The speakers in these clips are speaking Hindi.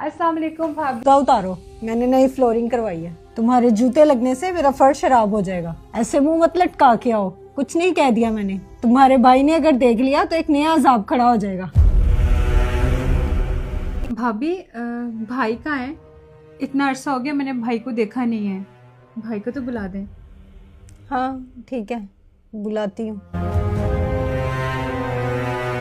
अस्सलाम वालेकुम भाभी। तो उतारो, मैंने नई फ्लोरिंग करवाई है। तुम्हारे जूते लगने से मेरा फर्श खराब हो जाएगा। ऐसे मुंह मत लटका के आओ, कुछ नहीं कह दिया मैंने। तुम्हारे भाई ने अगर देख लिया तो एक नया अजाब खड़ा हो जाएगा। भाभी भाई कहाँ है? इतना अरसा हो गया मैंने भाई को देखा नहीं है। भाई को तो बुला दें। हाँ ठीक है, बुलाती हूँ।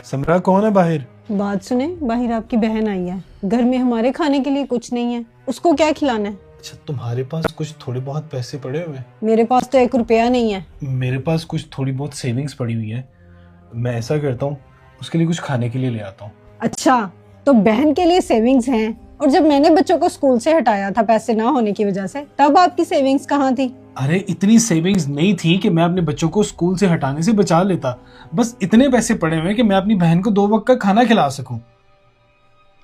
समरा कौन है बाहर? बात सुने, बाहर आपकी बहन आई है। घर में हमारे खाने के लिए कुछ नहीं है, उसको क्या खिलाना है? अच्छा, तुम्हारे पास कुछ थोड़े बहुत पैसे पड़े हुए हैं? मेरे पास तो 1 रुपया नहीं है। मेरे पास कुछ थोड़ी बहुत सेविंग्स पड़ी हुई है। मैं ऐसा करता हूँ, उसके लिए कुछ खाने के लिए ले आता हूँ। अच्छा, तो बहन के लिए सेविंग्स हैं, और जब मैंने बच्चों को स्कूल से हटाया था पैसे ना होने की वजह से, तब आपकी सेविंग्स कहाँ थी? अरे इतनी सेविंग्स नहीं थी कि मैं अपने बच्चों को स्कूल से हटाने से बचा लेता। बस इतने पैसे पड़े हुए हैं कि मैं अपनी बहन को 2 वक्त का खाना खिला सकूं।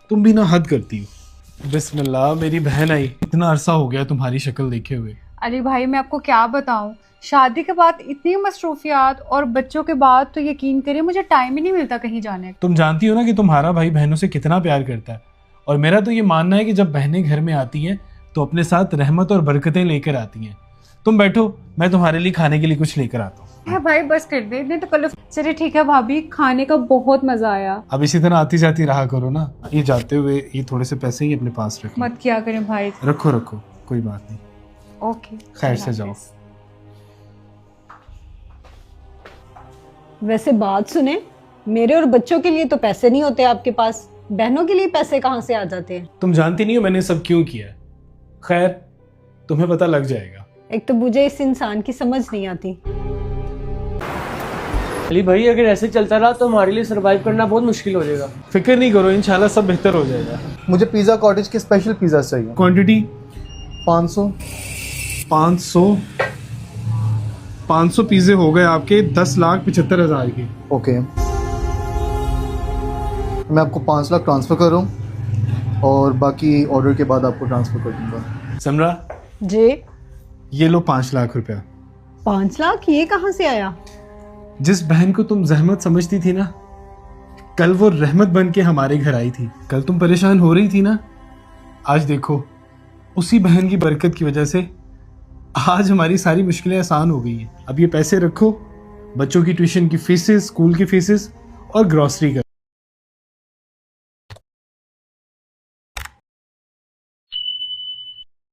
तुम भी ना हद करती हो। बिस्मिल्लाह, मेरी बहन आई। इतना अरसा हो गया तुम्हारी शक्ल देखे हुए। अरे भाई मैं आपको क्या बताऊं, शादी के बाद इतनी मसरूफियात और बच्चों के बाद तो यकीन करिए मुझे टाइम ही नहीं मिलता कहीं जाने का। तुम जानती हो ना कि तुम्हारा भाई बहनों से कितना प्यार करता है, और मेरा तो ये मानना है कि जब बहनें घर में आती हैं तो अपने साथ रहमत और बरकतें लेकर आती हैं। तुम बैठो, मैं तुम्हारे लिए खाने के लिए कुछ लेकर आता हूँ। है भाई बस कर दे, इतने तो कल। चलिए ठीक है भाभी, खाने का बहुत मजा आया। अब इसी तरह आती जाती रहा करो ना। ये जाते हुए ये थोड़े से पैसे ही अपने पास रखो। मत क्या करें भाई। रखो रखो, कोई बात नहीं। ओके, खैर से जाओ। वैसे बात सुने, मेरे और बच्चों के लिए तो पैसे नहीं होते आपके पास, बहनों के लिए पैसे कहाँ से आ जाते हैं? तुम जानती नहीं हो मैंने सब क्यों किया है। खैर, तुम्हें पता लग जाएगा। एक तो मुझे इस इंसान की समझ नहीं आती। अली भाई, अगर ऐसे चलता रहा तो हमारे लिए सरवाइव करना बहुत मुश्किल हो जाएगा। फिक्र नहीं करो, इंशाल्लाह सब बेहतर हो जाएगा। मुझे पिज़्ज़ा कॉटेज के स्पेशल पिज़्ज़ा चाहिए। क्वांटिटी 500। 500 पिज़्ज़े हो गए आपके 10,75,000 के। ओके, मैं आपको 5 लाख ट्रांसफ़र कर रहा हूँ और बाकी ऑर्डर के बाद आपको ट्रांसफ़र कर दूँगा। समरा, जी, ये लो 5 लाख रुपया। 5 लाख ये कहाँ से आया? जिस बहन को तुम जहमत समझती थी ना, कल वो रहमत बन के हमारे घर आई थी। कल तुम परेशान हो रही थी ना, आज देखो उसी बहन की बरकत की वजह से आज हमारी सारी मुश्किलें आसान हो गई हैं। अब ये पैसे रखो, बच्चों की ट्यूशन की फीसेस, स्कूल की फीसेस और ग्रॉसरी का